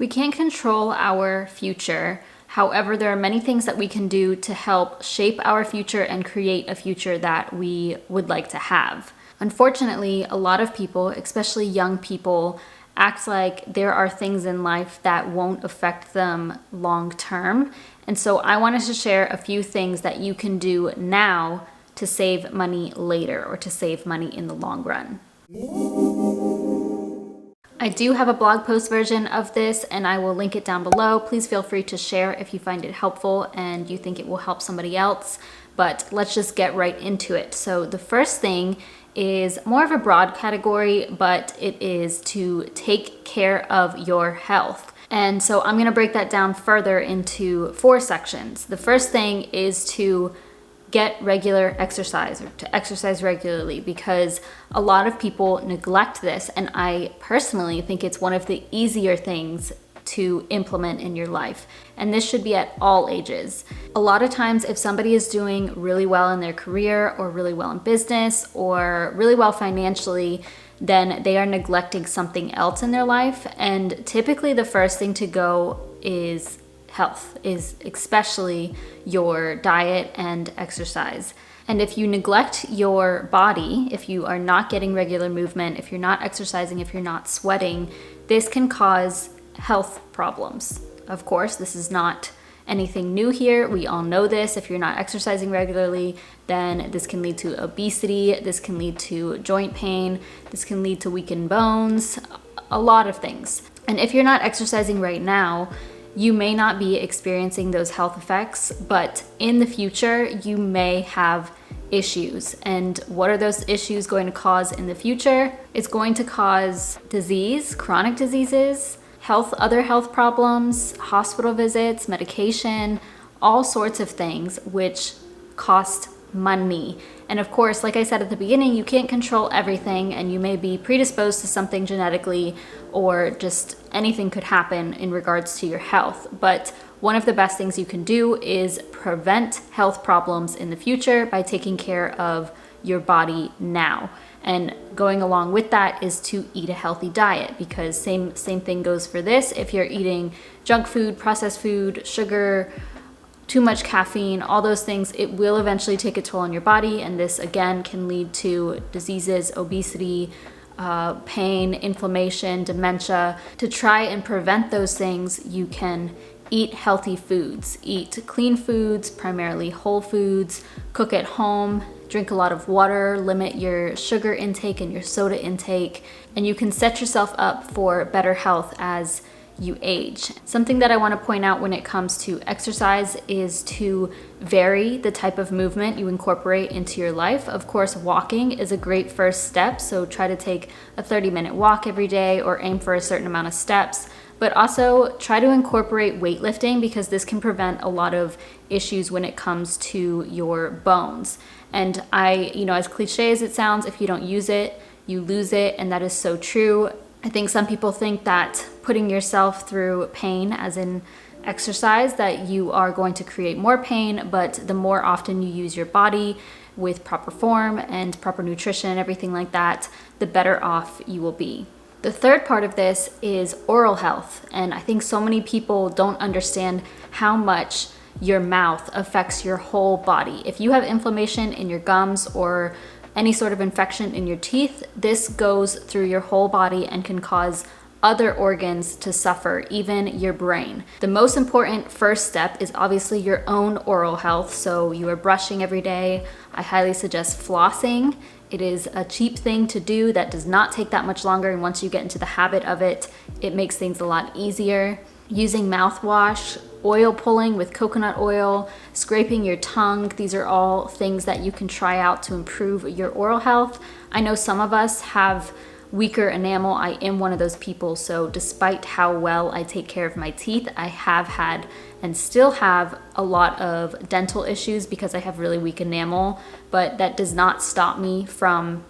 We can't control our future. However, there are many things that we can do to help shape our future and create a future that we would like to have. Unfortunately, a lot of people, especially young people, act like there are things in life that won't affect them long term. And so I wanted to share a few things that you can do now to save money later or to save money in the long run. I do have a blog post version of this and I will link it down below. Please feel free to share if you find it helpful and you think it will help somebody else. But let's just get right into it. So the first thing is more of a broad category, but it is to take care of your health. And so I'm gonna break that down further into 4 sections. The first thing is to get regular exercise or to exercise regularly, because a lot of people neglect this, and I personally think it's one of the easier things to implement in your life. And this should be at all ages. A lot of times if somebody is doing really well in their career or really well in business or really well financially, then they are neglecting something else in their life. And typically the first thing to go is health, is especially your diet and exercise. And if you neglect your body, if you are not getting regular movement, if you're not exercising, if you're not sweating, this can cause health problems. Of course, this is not anything new here. We all know this. If you're not exercising regularly, then this can lead to obesity, this can lead to joint pain, this can lead to weakened bones, a lot of things. And if you're not exercising right now, you may not be experiencing those health effects, but in the future, you may have issues. And what are those issues going to cause in the future? It's going to cause disease, chronic diseases, other health problems, hospital visits, medication, all sorts of things which cost money. And of course, like I said at the beginning, you can't control everything, and you may be predisposed to something genetically, or just anything could happen in regards to your health. But one of the best things you can do is prevent health problems in the future by taking care of your body now. And going along with that is to eat a healthy diet, because same thing goes for this. If you're eating junk food, processed food, sugar, too much caffeine, all those things, it will eventually take a toll on your body. And this again can lead to diseases, obesity, pain, inflammation, dementia. To try and prevent those things, you can eat healthy foods, eat clean foods, primarily whole foods, cook at home, drink a lot of water, limit your sugar intake and your soda intake, and you can set yourself up for better health as you age. Something that I want to point out when it comes to exercise is to vary the type of movement you incorporate into your life. Of course, walking is a great first step, so try to take a 30-minute walk every day or aim for a certain amount of steps. But also try to incorporate weightlifting, because this can prevent a lot of issues when it comes to your bones. And as cliche as it sounds, if you don't use it, you lose it, and that is so true. I think some people think that putting yourself through pain, as in exercise, that you are going to create more pain, but the more often you use your body with proper form and proper nutrition and everything like that, the better off you will be. The third part of this is oral health, and I think so many people don't understand how much your mouth affects your whole body. If you have inflammation in your gums or any sort of infection in your teeth, this goes through your whole body and can cause other organs to suffer, even your brain. The most important first step is obviously your own oral health. So you are brushing every day. I highly suggest flossing. It is a cheap thing to do that does not take that much longer, and once you get into the habit of it, it makes things a lot easier. Using mouthwash, oil pulling with coconut oil, scraping your tongue. These are all things that you can try out to improve your oral health. I know some of us have weaker enamel. I am one of those people, so despite how well I take care of my teeth, I have had and still have a lot of dental issues because I have really weak enamel, but that does not stop me from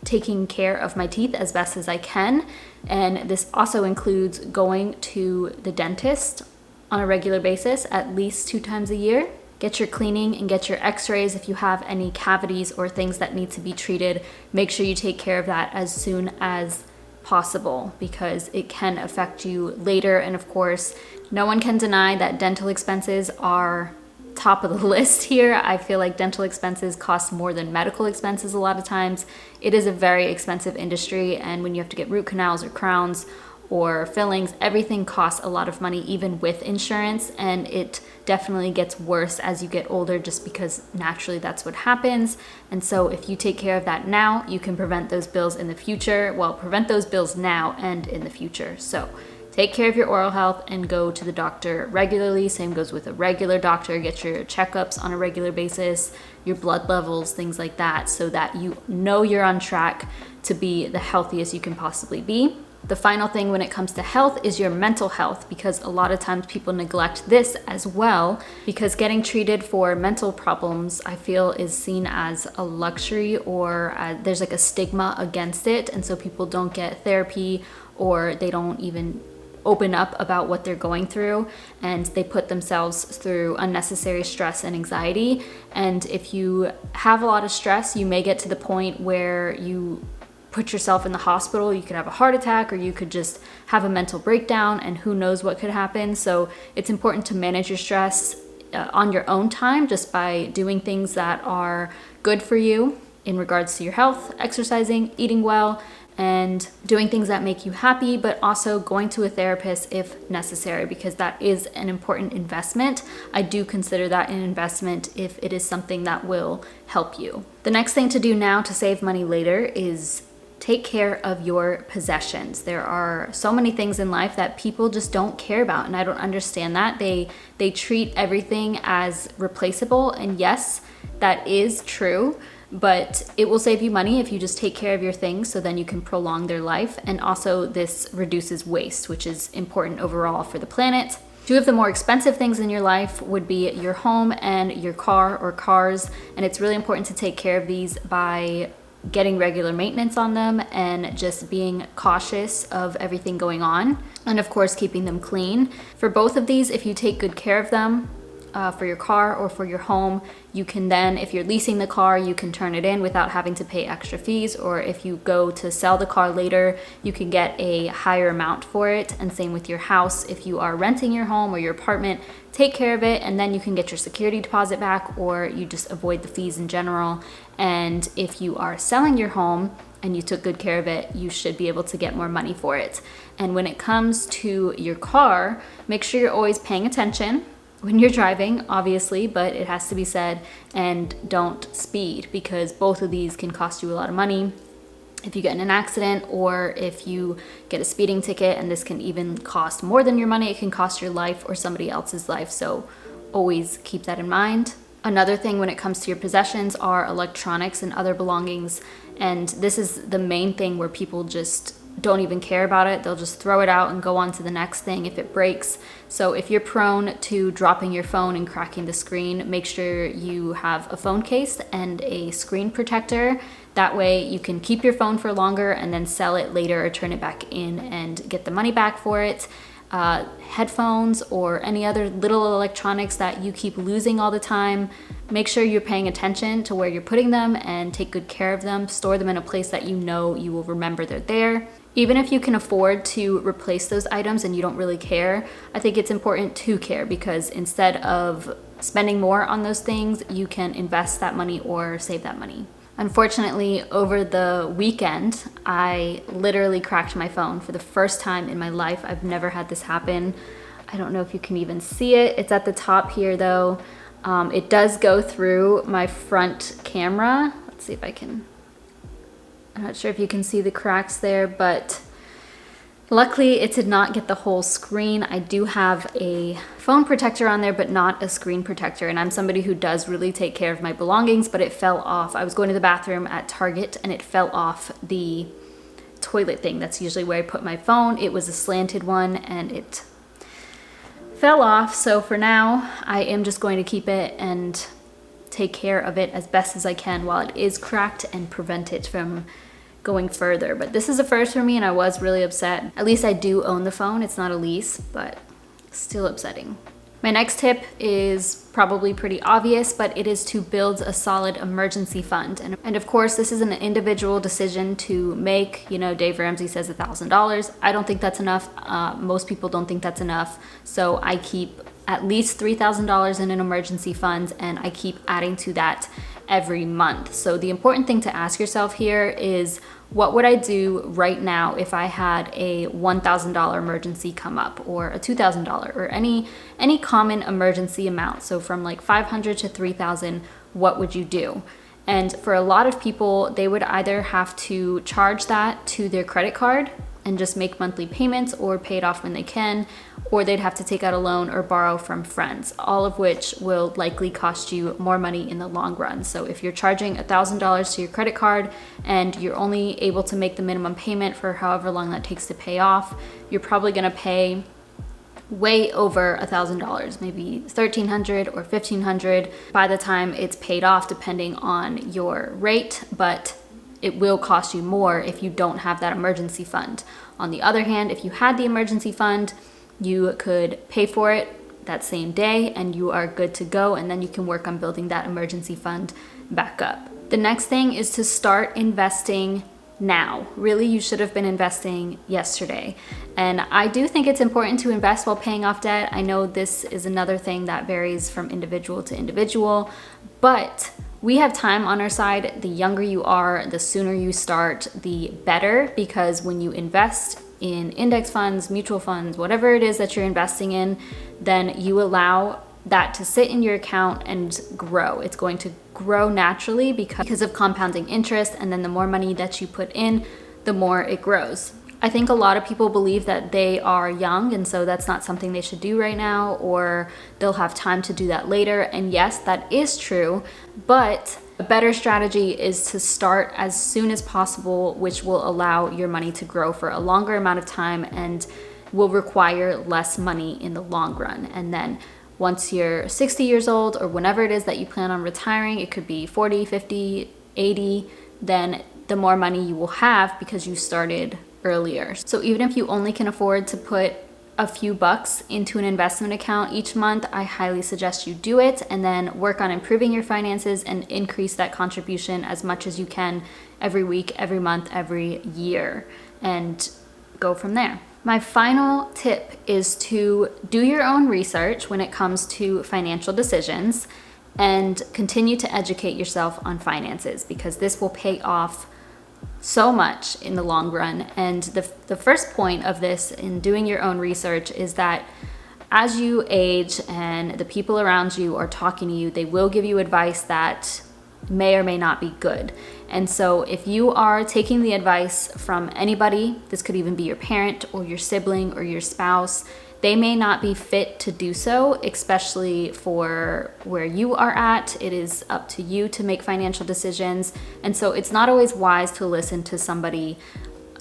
taking care of my teeth as best as I can. And this also includes going to the dentist on a regular basis, at least 2 times a year. Get your cleaning and get your x-rays. If you have any cavities or things that need to be treated, make sure you take care of that as soon as possible because it can affect you later. And of course, no one can deny that dental expenses are top of the list here. I feel like dental expenses cost more than medical expenses a lot of times. It is a very expensive industry, and when you have to get root canals or crowns or fillings, everything costs a lot of money, even with insurance, and it definitely gets worse as you get older just because naturally that's what happens. And so if you take care of that now, you can prevent those bills in the future. Well, prevent those bills now and in the future. So take care of your oral health and go to the doctor regularly. Same goes with a regular doctor. Get your checkups on a regular basis, your blood levels, things like that, so that you know you're on track to be the healthiest you can possibly be. The final thing when it comes to health is your mental health, because a lot of times people neglect this as well, because getting treated for mental problems, I feel, is seen as a luxury, or there's like a stigma against it, and so people don't get therapy, or they don't even open up about what they're going through, and they put themselves through unnecessary stress and anxiety. And if you have a lot of stress, you may get to the point where you put yourself in the hospital. You could have a heart attack, or you could just have a mental breakdown, and who knows what could happen. So it's important to manage your stress on your own time, just by doing things that are good for you in regards to your health, exercising, eating well, and doing things that make you happy, but also going to a therapist if necessary, because that is an important investment. I do consider that an investment if it is something that will help you. The next thing to do now to save money later is take care of your possessions. There are so many things in life that people just don't care about, and I don't understand that. They treat everything as replaceable, and yes, that is true, but it will save you money if you just take care of your things, so then you can prolong their life. And also this reduces waste, which is important overall for the planet. Two of the more expensive things in your life would be your home and your car or cars, and it's really important to take care of these by getting regular maintenance on them and just being cautious of everything going on, and of course keeping them clean. For both of these, if you take good care of them, for your car or for your home, you can then, if you're leasing the car, you can turn it in without having to pay extra fees, or if you go to sell the car later, you can get a higher amount for it. And same with your house. If you are renting your home or your apartment, take care of it, and then you can get your security deposit back, or you just avoid the fees in general. And if you are selling your home and you took good care of it, you should be able to get more money for it. And when it comes to your car, make sure you're always paying attention when you're driving, obviously, but it has to be said, and don't speed, because both of these can cost you a lot of money if you get in an accident, or if you get a speeding ticket, and this can even cost more than your money. It can cost your life or somebody else's life, so always keep that in mind. Another thing when it comes to your possessions are electronics and other belongings, and this is the main thing where people just don't even care about it. They'll just throw it out and go on to the next thing if it breaks. So if you're prone to dropping your phone and cracking the screen, make sure you have a phone case and a screen protector. That way you can keep your phone for longer and then sell it later, or turn it back in and get the money back for it. Headphones or any other little electronics that you keep losing all the time, make sure you're paying attention to where you're putting them and take good care of them. Store them in a place that you know you will remember they're there. Even if you can afford to replace those items and you don't really care, I think it's important to care, because instead of spending more on those things, you can invest that money or save that money. Unfortunately, over the weekend, I literally cracked my phone for the first time in my life. I've never had this happen. I don't know if you can even see it. It's at the top here though. It does go through my front camera. Let's see if I can, I'm not sure if you can see the cracks there, but luckily it did not get the whole screen. I do have a phone protector on there, but not a screen protector. And I'm somebody who does really take care of my belongings, but it fell off. I was going to the bathroom at Target and it fell off the toilet thing. That's usually where I put my phone. It was a slanted one and it fell off. So for now, I am just going to keep it and take care of it as best as I can while it is cracked and prevent it from going further. But this is a first for me and I was really upset. At least I do own the phone. It's not a lease, but still upsetting. My next tip is probably pretty obvious, but it is to build a solid emergency fund. And of course, this is an individual decision to make. You know, Dave Ramsey says $1,000. I don't think that's enough. Most people don't think that's enough. So I keep at least $3,000 in an emergency fund, and I keep adding to that every month. So the important thing to ask yourself here is, what would I do right now if I had a $1,000 emergency come up, or a $2,000, or any common emergency amount? So from like 500 to 3,000, what would you do? And for a lot of people, they would either have to charge that to their credit card and just make monthly payments or pay it off when they can, or they'd have to take out a loan or borrow from friends, all of which will likely cost you more money in the long run. So if you're charging $1,000 to your credit card and you're only able to make the minimum payment for however long that takes to pay off, you're probably gonna pay way over $1,000, maybe $1,300 or $1,500 by the time it's paid off, depending on your rate, but it will cost you more if you don't have that emergency fund. On the other hand, if you had the emergency fund, you could pay for it that same day and you are good to go, and then you can work on building that emergency fund back up. The next thing is to start investing now. Really, you should have been investing yesterday. And I do think it's important to invest while paying off debt. I know this is another thing that varies from individual to individual, but we have time on our side. The younger you are, the sooner you start, the better, because when you invest in index funds, mutual funds, whatever it is that you're investing in, then you allow that to sit in your account and grow. It's going to grow naturally because of compounding interest, and then the more money that you put in, the more it grows. I think a lot of people believe that they are young and so that's not something they should do right now, or they'll have time to do that later. And yes, that is true, but a better strategy is to start as soon as possible, which will allow your money to grow for a longer amount of time and will require less money in the long run. And then once you're 60 years old, or whenever it is that you plan on retiring, it could be 40, 50, 80, then the more money you will have because you started earlier. So even if you only can afford to put a few bucks into an investment account each month, I highly suggest you do it, and then work on improving your finances and increase that contribution as much as you can every week, every month, every year, and go from there. My final tip is to do your own research when it comes to financial decisions and continue to educate yourself on finances, because this will pay off so much in the long run. And the first point of this in doing your own research is that as you age and the people around you are talking to you, they will give you advice that may or may not be good. And so if you are taking the advice from anybody, this could even be your parent or your sibling or your spouse, they may not be fit to do so, especially for where you are at. It is up to you to make financial decisions. And so it's not always wise to listen to somebody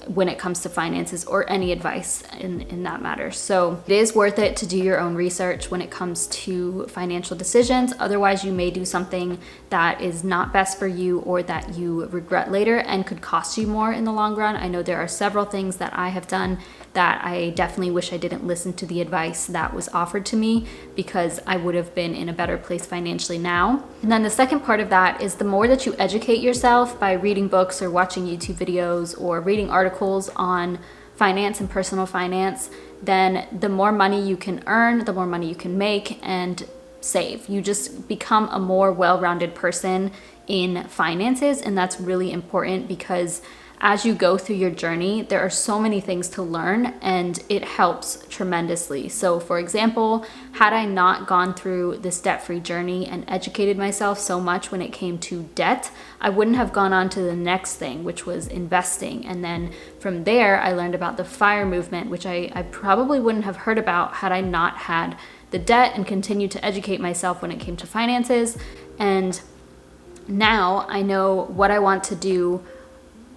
when it comes to finances or any advice in that matter. So it is worth it to do your own research when it comes to financial decisions. Otherwise, you may do something that is not best for you or that you regret later and could cost you more in the long run. I know there are several things that I have done that I definitely wish I didn't listen to the advice that was offered to me, because I would have been in a better place financially now. And then the second part of that is the more that you educate yourself by reading books or watching YouTube videos or reading articles on finance and personal finance, then the more money you can earn, the more money you can make and save. You just become a more well-rounded person in finances, and that's really important because as you go through your journey, there are so many things to learn and it helps tremendously. So for example, had I not gone through this debt-free journey and educated myself so much when it came to debt, I wouldn't have gone on to the next thing, which was investing. And then from there, I learned about the FIRE movement, which I probably wouldn't have heard about had I not had the debt and continued to educate myself when it came to finances. And now I know what I want to do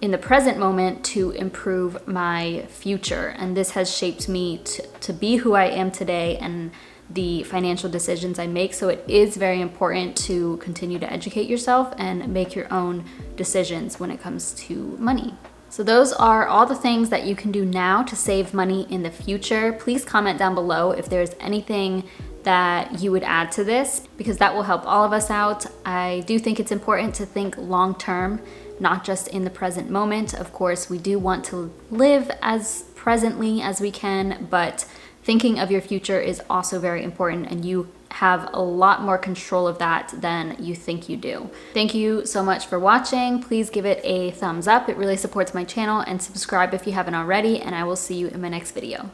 in the present moment to improve my future. And this has shaped me to be who I am today and the financial decisions I make. So it is very important to continue to educate yourself and make your own decisions when it comes to money. So those are all the things that you can do now to save money in the future. Please comment down below if there's anything that you would add to this, because that will help all of us out. I do think it's important to think long term, not just in the present moment. Of course, we do want to live as presently as we can, but thinking of your future is also very important, and you have a lot more control of that than you think you do. Thank you so much for watching. Please give it a thumbs up. It really supports my channel, and subscribe if you haven't already, and I will see you in my next video.